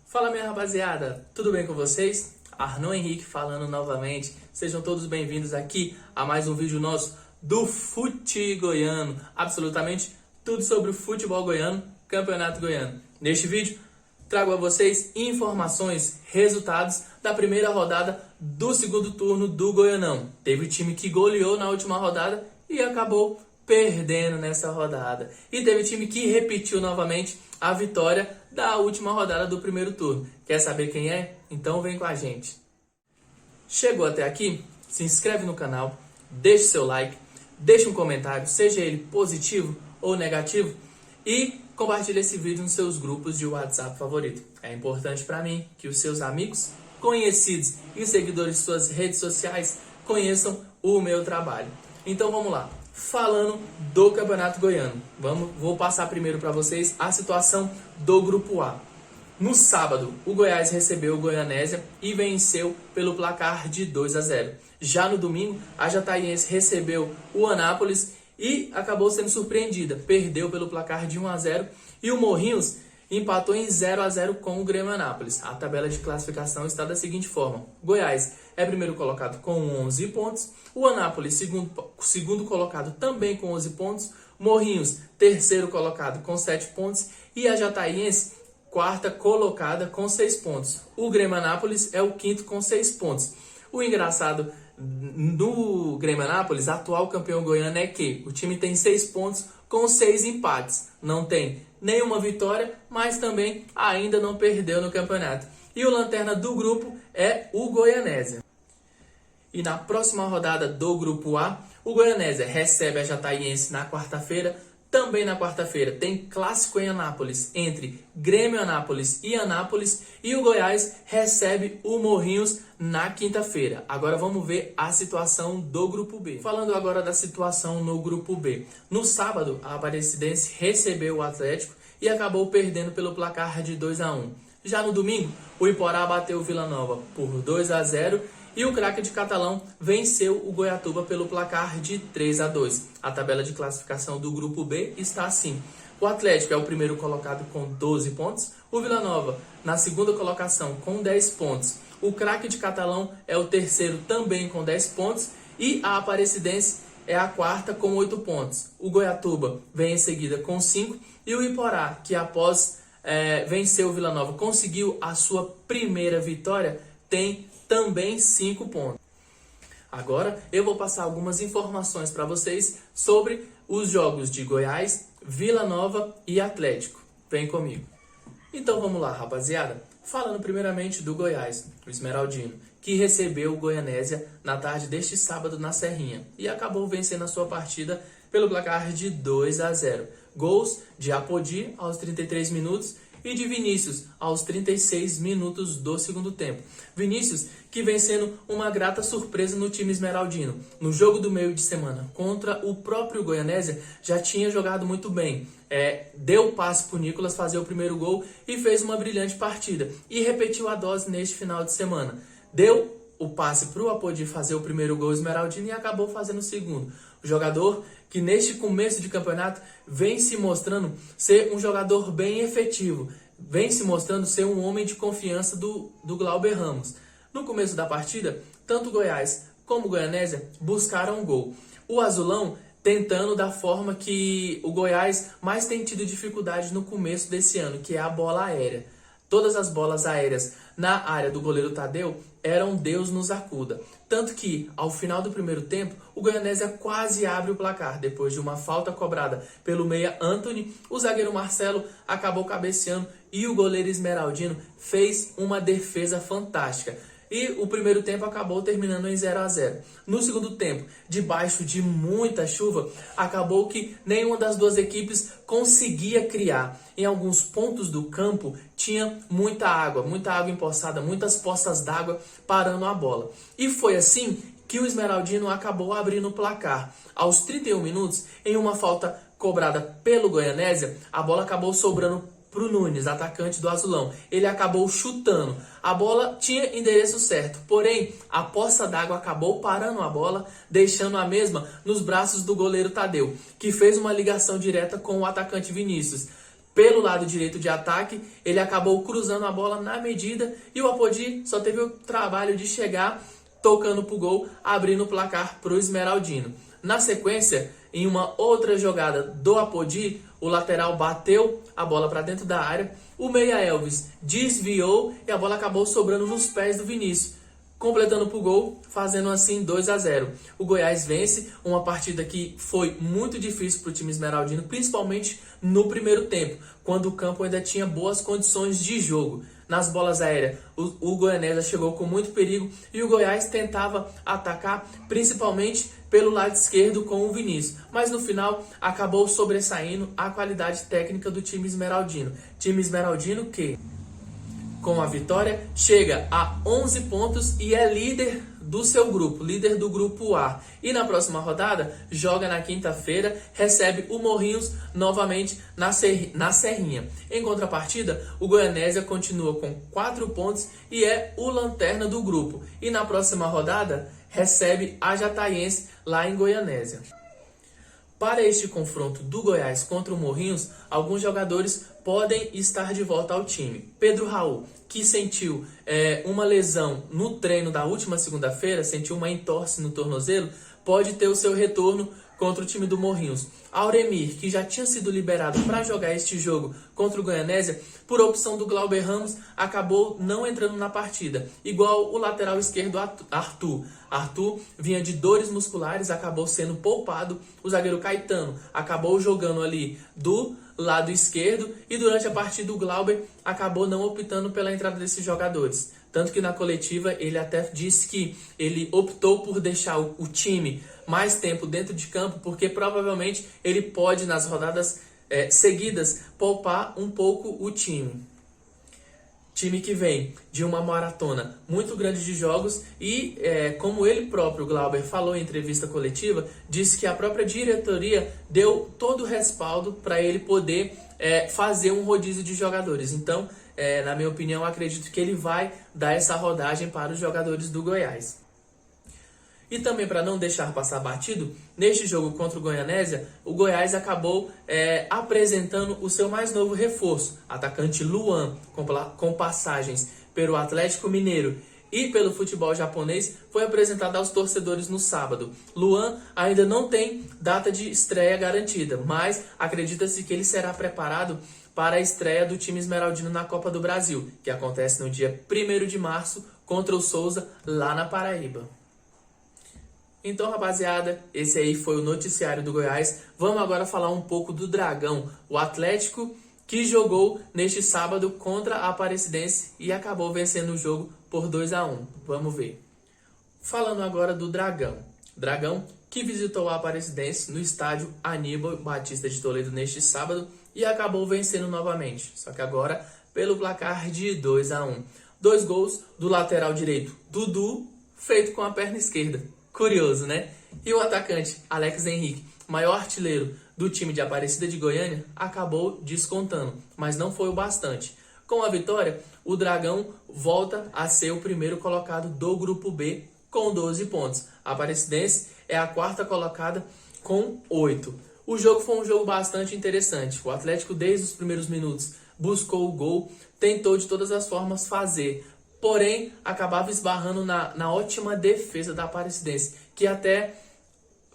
Fala minha rapaziada, tudo bem com vocês? Arnon Henrique falando novamente, sejam todos bem-vindos aqui a mais um vídeo nosso do Fute Goiano, absolutamente tudo sobre o futebol goiano, campeonato goiano. Neste vídeo trago a vocês informações, resultados da primeira rodada do segundo turno do Goianão. Teve time que goleou na última rodada e acabou perdendo nessa rodada. E teve time que repetiu novamente a vitória da última rodada do primeiro turno. Quer saber quem é? Então vem com a gente. Chegou até aqui? Se inscreve no canal, deixe seu like, deixe um comentário, seja ele positivo ou negativo, e compartilhe esse vídeo nos seus grupos de WhatsApp favorito. É importante para mim que os seus amigos, conhecidos e seguidores de suas redes sociais conheçam o meu trabalho. Então vamos lá. Falando do Campeonato Goiano, vou passar primeiro para vocês a situação do Grupo A. No sábado, o Goiás recebeu o Goianésia e venceu pelo placar de 2-0. Já no domingo, a Jataiense recebeu o Anápolis e acabou sendo surpreendida. Perdeu pelo placar de 1-0 e o Morrinhos empatou em 0-0 com o Grêmio Anápolis. A tabela de classificação está da seguinte forma. Goiás é primeiro colocado com 11 pontos. O Anápolis, segundo colocado, também com 11 pontos. Morrinhos, terceiro colocado, com 7 pontos. E a Jataiense, quarta colocada, com 6 pontos. O Grêmio Anápolis é o quinto com 6 pontos. O engraçado do Grêmio Anápolis, atual campeão goiano, é que o time tem 6 pontos com 6 empates. Não tem nenhuma vitória, mas também ainda não perdeu no campeonato. E o lanterna do grupo é o Goianésia. E na próxima rodada do Grupo A, o Goianésia recebe a Jataiense na quarta-feira. Também na quarta-feira tem clássico em Anápolis entre Grêmio Anápolis e Anápolis. E o Goiás recebe o Morrinhos na quinta-feira. Agora vamos ver a situação do Grupo B. Falando agora da situação no Grupo B. No sábado, a Aparecidense recebeu o Atlético e acabou perdendo pelo placar de 2-1. Já no domingo, o Iporá bateu o Vila Nova por 2-0. E o Craque de Catalão venceu o Goiatuba pelo placar de 3-2. A tabela de classificação do Grupo B está assim. O Atlético é o primeiro colocado com 12 pontos. O Vila Nova na segunda colocação com 10 pontos. O Craque de Catalão é o terceiro também com 10 pontos. E a Aparecidense é a quarta com 8 pontos. O Goiatuba vem em seguida com 5. E o Iporá, que após vencer o Vila Nova, conseguiu a sua primeira vitória, tem também 5 pontos. Agora eu vou passar algumas informações para vocês sobre os jogos de Goiás, Vila Nova e Atlético. Vem comigo. Então vamos lá, rapaziada. Falando primeiramente do Goiás, o Esmeraldino, que recebeu o Goianésia na tarde deste sábado na Serrinha e acabou vencendo a sua partida pelo placar de 2-0. Gols de Apodi aos 33 minutos e de Vinícius aos 36 minutos do segundo tempo. Vinícius que vem sendo uma grata surpresa no time esmeraldino. No jogo do meio de semana contra o próprio Goianésia já tinha jogado muito bem. Deu passe para o Nicolas fazer o primeiro gol e fez uma brilhante partida. E repetiu a dose neste final de semana. Deu o passe para o Apodi fazer o primeiro gol esmeraldino e acabou fazendo o segundo. O jogador que neste começo de campeonato vem se mostrando ser um jogador bem efetivo, vem se mostrando ser um homem de confiança do Glauber Ramos. No começo da partida, tanto o Goiás como o Goianésia buscaram um gol. O Azulão tentando da forma que o Goiás mais tem tido dificuldade no começo desse ano, que é a bola aérea. Todas as bolas aéreas na área do goleiro Tadeu eram Deus nos acuda. Tanto que, ao final do primeiro tempo, o Goianésia quase abre o placar. Depois de uma falta cobrada pelo meia Anthony, o zagueiro Marcelo acabou cabeceando e o goleiro esmeraldino fez uma defesa fantástica. E o primeiro tempo acabou terminando em 0-0. No segundo tempo, debaixo de muita chuva, acabou que nenhuma das duas equipes conseguia criar. Em alguns pontos do campo tinha muita água empoçada, muitas poças d'água parando a bola. E foi assim que o Esmeraldino acabou abrindo o placar. Aos 31 minutos, em uma falta cobrada pelo Goianésia, a bola acabou sobrando pro Nunes, atacante do Azulão. Ele acabou chutando. A bola tinha endereço certo, porém a poça d'água acabou parando a bola, deixando a mesma nos braços do goleiro Tadeu, que fez uma ligação direta com o atacante Vinícius. pelo lado direito de ataque, ele acabou cruzando a bola na medida e o Apodi só teve o trabalho de chegar tocando pro gol, abrindo o placar pro Esmeraldino. Na sequência, em uma outra jogada do Apodi, o lateral bateu a bola para dentro da área, o meia Elvis desviou e a bola acabou sobrando nos pés do Vinícius, completando pro gol, fazendo assim 2-0. O Goiás vence uma partida que foi muito difícil para o time esmeraldino, principalmente no primeiro tempo, quando o campo ainda tinha boas condições de jogo. Nas bolas aéreas, o Goianésia chegou com muito perigo e o Goiás tentava atacar, principalmente pelo lado esquerdo com o Vinícius. Mas no final acabou sobressaindo a qualidade técnica do time esmeraldino. Time esmeraldino que, com a vitória, chega a 11 pontos e é líder do seu grupo, líder do grupo A. E na próxima rodada, joga na quinta-feira, recebe o Morrinhos novamente na Serrinha. Em contrapartida, o Goianésia continua com 4 pontos e é o lanterna do grupo. E na próxima rodada, recebe a Jataiense lá em Goianésia. Para este confronto do Goiás contra o Morrinhos, alguns jogadores podem estar de volta ao time. Pedro Raul, que sentiu uma lesão no treino da última segunda-feira, sentiu uma entorse no tornozelo, pode ter o seu retorno contra o time do Morrinhos. Auremir, que já tinha sido liberado para jogar este jogo contra o Goianésia, por opção do Glauber Ramos, acabou não entrando na partida. Igual o lateral esquerdo Arthur. Arthur vinha de dores musculares, acabou sendo poupado. O zagueiro Caetano acabou jogando ali do lado esquerdo e durante a partida o Glauber acabou não optando pela entrada desses jogadores. Tanto que na coletiva ele até disse que ele optou por deixar o time mais tempo dentro de campo porque provavelmente ele pode nas rodadas seguidas poupar um pouco o time. Time que vem de uma maratona muito grande de jogos e, como ele próprio, Glauber, falou em entrevista coletiva, disse que a própria diretoria deu todo o respaldo para ele poder fazer um rodízio de jogadores. Então, na minha opinião, acredito que ele vai dar essa rodagem para os jogadores do Goiás. E também, para não deixar passar batido, neste jogo contra o Goianésia, o Goiás acabou apresentando o seu mais novo reforço, atacante Luan, com passagens pelo Atlético Mineiro e pelo futebol japonês, foi apresentado aos torcedores no sábado. Luan ainda não tem data de estreia garantida, mas acredita-se que ele será preparado para a estreia do time esmeraldino na Copa do Brasil, que acontece no dia 1º de março contra o Souza, lá na Paraíba. Então, rapaziada, esse aí foi o noticiário do Goiás. Vamos agora falar um pouco do Dragão, o Atlético que jogou neste sábado contra a Aparecidense e acabou vencendo o jogo por 2-1. Vamos ver. Falando agora do Dragão. Dragão que visitou a Aparecidense no estádio Aníbal Batista de Toledo neste sábado e acabou vencendo novamente. Só que agora pelo placar de 2-1. 2 gols do lateral direito Dudu, feito com a perna esquerda. Curioso, né? E o atacante Alex Henrique, maior artilheiro do time de Aparecida de Goiânia, acabou descontando, mas não foi o bastante. Com a vitória, o Dragão volta a ser o primeiro colocado do Grupo B com 12 pontos. A Aparecidense é a quarta colocada com 8. O jogo foi um jogo bastante interessante. O Atlético, desde os primeiros minutos, buscou o gol, tentou de todas as formas fazer, porém acabava esbarrando na ótima defesa da Aparecidense, que até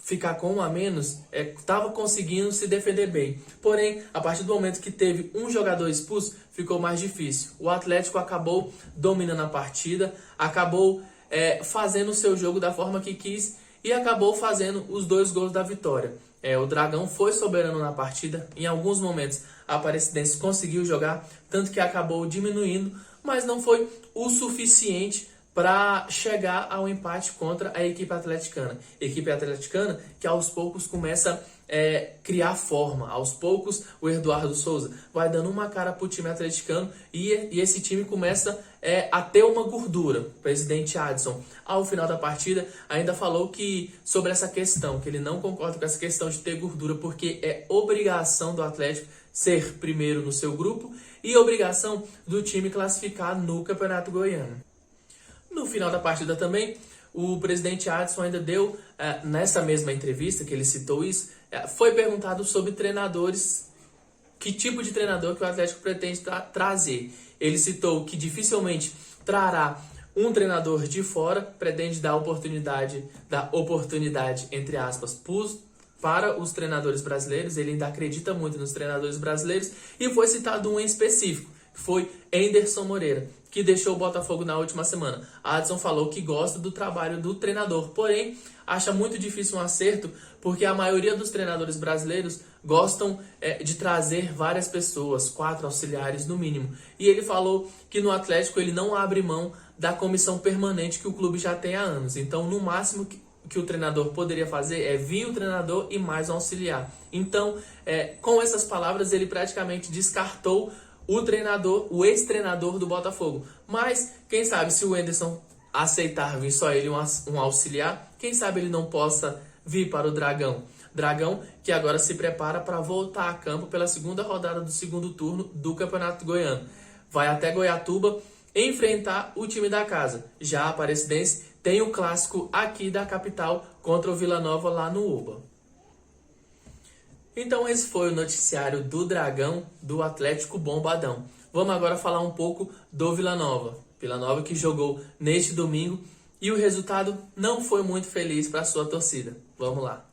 ficar com 1 a menos, estava conseguindo se defender bem. Porém, a partir do momento que teve um jogador expulso, ficou mais difícil. O Atlético acabou dominando a partida, acabou fazendo o seu jogo da forma que quis e acabou fazendo os 2 gols da vitória. O Dragão foi soberano na partida. Em alguns momentos, a Aparecidense conseguiu jogar, tanto que acabou diminuindo, mas não foi o suficiente para chegar ao empate contra a equipe atleticana. Equipe atleticana que aos poucos começa a criar forma. Aos poucos o Eduardo Souza vai dando uma cara para o time atleticano e esse time começa a ter uma gordura. O presidente Adson, ao final da partida, ainda falou que sobre essa questão, que ele não concorda com essa questão de ter gordura, porque é obrigação do Atlético ser primeiro no seu grupo e obrigação do time classificar no Campeonato Goiano. No final da partida também, o presidente Adson ainda deu, nessa mesma entrevista que ele citou isso, foi perguntado sobre treinadores que tipo de treinador que o Atlético pretende trazer. Ele citou que dificilmente trará um treinador de fora, pretende dar oportunidade, entre aspas, para os treinadores brasileiros. Ele ainda acredita muito nos treinadores brasileiros e foi citado um em específico, que foi Anderson Moreira, que deixou o Botafogo na última semana. Adson falou que gosta do trabalho do treinador, porém acha muito difícil um acerto, porque a maioria dos treinadores brasileiros gostam de trazer várias pessoas, 4 auxiliares no mínimo. E ele falou que no Atlético ele não abre mão da comissão permanente que o clube já tem há anos. Então, no máximo que o treinador poderia fazer é vir o treinador e mais um auxiliar. Então, com essas palavras, ele praticamente descartou o treinador, o ex-treinador do Botafogo. Mas, quem sabe, se o Anderson aceitar vir só ele um auxiliar, quem sabe ele não possa vir para o Dragão. Dragão que agora se prepara para voltar a campo pela segunda rodada do segundo turno do Campeonato Goiano. Vai até Goiatuba enfrentar o time da casa. Já a Aparecidense tem o clássico aqui da capital contra o Vila Nova lá no Oba. Então esse foi o noticiário do Dragão do Atlético Bombadão. Vamos agora falar um pouco do Vila Nova. Vila Nova que jogou neste domingo e o resultado não foi muito feliz para a sua torcida. Vamos lá.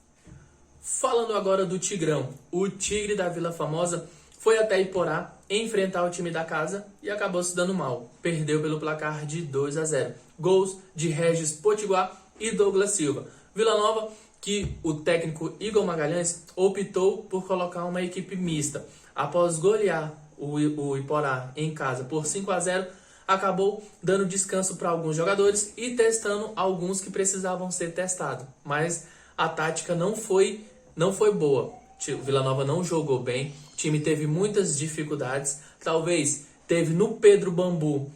Falando agora do Tigrão. O Tigre da Vila Formosa foi até Iporá enfrentar o time da casa e acabou se dando mal. Perdeu pelo placar de 2-0. Gols de Regis Potiguar e Douglas Silva. Vila Nova, que o técnico Igor Magalhães optou por colocar uma equipe mista. Após golear o Iporá em casa por 5-0, acabou dando descanso para alguns jogadores e testando alguns que precisavam ser testados. Mas a tática não foi boa. O Vila Nova não jogou bem, o time teve muitas dificuldades. Talvez teve no Pedro Bambu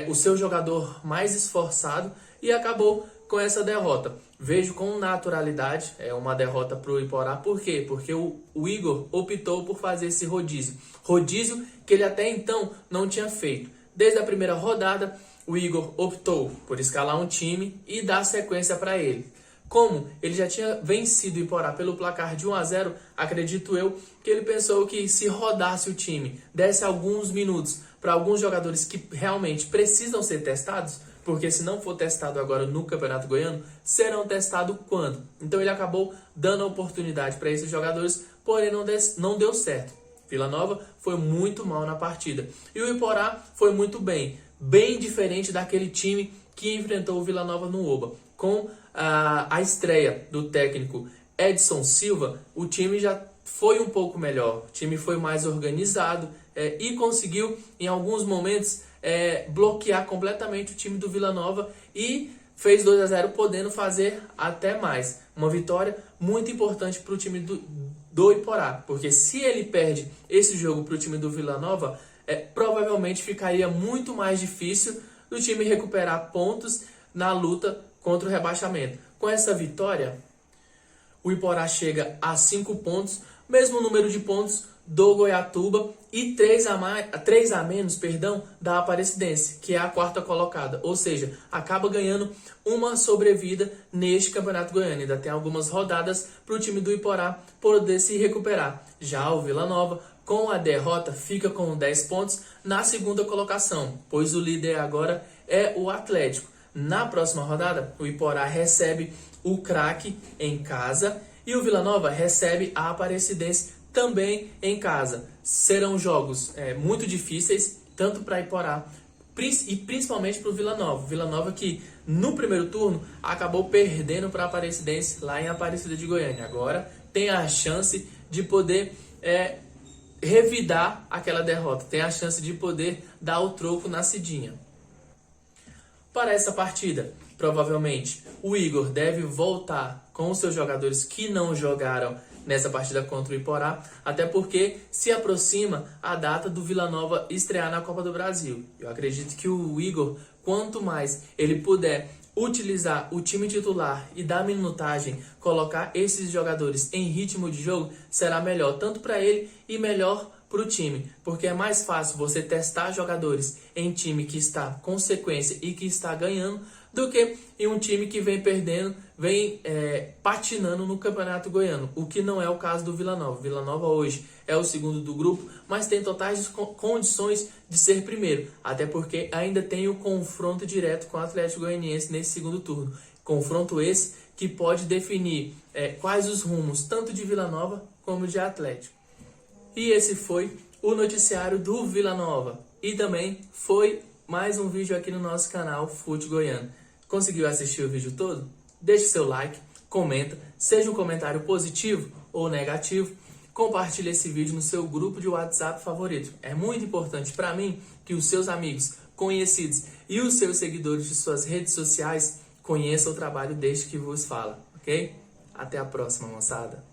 o seu jogador mais esforçado e acabou com essa derrota. Vejo com naturalidade uma derrota para o Iporá. Por quê? Porque o Igor optou por fazer esse rodízio. Rodízio que ele até então não tinha feito. Desde a primeira rodada, o Igor optou por escalar um time e dar sequência para ele. Como ele já tinha vencido o Iporá pelo placar de 1-0, acredito eu que ele pensou que se rodasse o time, desse alguns minutos para alguns jogadores que realmente precisam ser testados, porque se não for testado agora no Campeonato Goiano, serão testados quando? Então ele acabou dando a oportunidade para esses jogadores, porém não deu certo. Vila Nova foi muito mal na partida. E o Iporá foi muito bem diferente daquele time que enfrentou o Vila Nova no Oba. Com a estreia do técnico Edson Silva, o time já foi um pouco melhor. O time foi mais organizado e conseguiu, em alguns momentos, bloquear completamente o time do Vila Nova e fez 2-0, podendo fazer até mais. Uma vitória muito importante para o time do Iporá, porque se ele perde esse jogo para o time do Vila Nova, provavelmente ficaria muito mais difícil do time recuperar pontos na luta contra o rebaixamento. Com essa vitória, o Iporá chega a 5 pontos, mesmo número de pontos do Goiatuba e 3 a menos da Aparecidense, que é a 4ª colocada. Ou seja, acaba ganhando uma sobrevida neste Campeonato Goiano. Ainda tem algumas rodadas para o time do Iporá poder se recuperar. Já o Vila Nova, com a derrota, fica com 10 pontos na 2ª colocação, pois o líder agora é o Atlético. Na próxima rodada, o Iporá recebe o Craque em casa e o Vila Nova recebe a Aparecidense também em casa. Serão jogos muito difíceis, tanto para Iporá e principalmente para o Vila Nova. Vila Nova que no primeiro turno acabou perdendo para a Aparecidense lá em Aparecida de Goiânia. Agora tem a chance de poder revidar aquela derrota, tem a chance de poder dar o troco na Cidinha. Para essa partida, provavelmente o Igor deve voltar com os seus jogadores que não jogaram nessa partida contra o Iporá, até porque se aproxima a data do Vila Nova estrear na Copa do Brasil. Eu acredito que o Igor, quanto mais ele puder utilizar o time titular e dar minutagem, colocar esses jogadores em ritmo de jogo, será melhor tanto para ele e melhor para o time, porque é mais fácil você testar jogadores em time que está com sequência e que está ganhando, do que em um time que vem perdendo, vem patinando no Campeonato Goiano, o que não é o caso do Vila Nova. Vila Nova hoje é o segundo do grupo, mas tem totais condições de ser primeiro, até porque ainda tem o confronto direto com o Atlético Goianiense nesse segundo turno. Confronto esse que pode definir quais os rumos, tanto de Vila Nova como de Atlético. E esse foi o noticiário do Vila Nova. E também foi mais um vídeo aqui no nosso canal Fute Goiano. Conseguiu assistir o vídeo todo? Deixe seu like, comenta, seja um comentário positivo ou negativo. Compartilhe esse vídeo no seu grupo de WhatsApp favorito. É muito importante para mim que os seus amigos, conhecidos e os seus seguidores de suas redes sociais conheçam o trabalho deste que vos fala, ok? Até a próxima, moçada!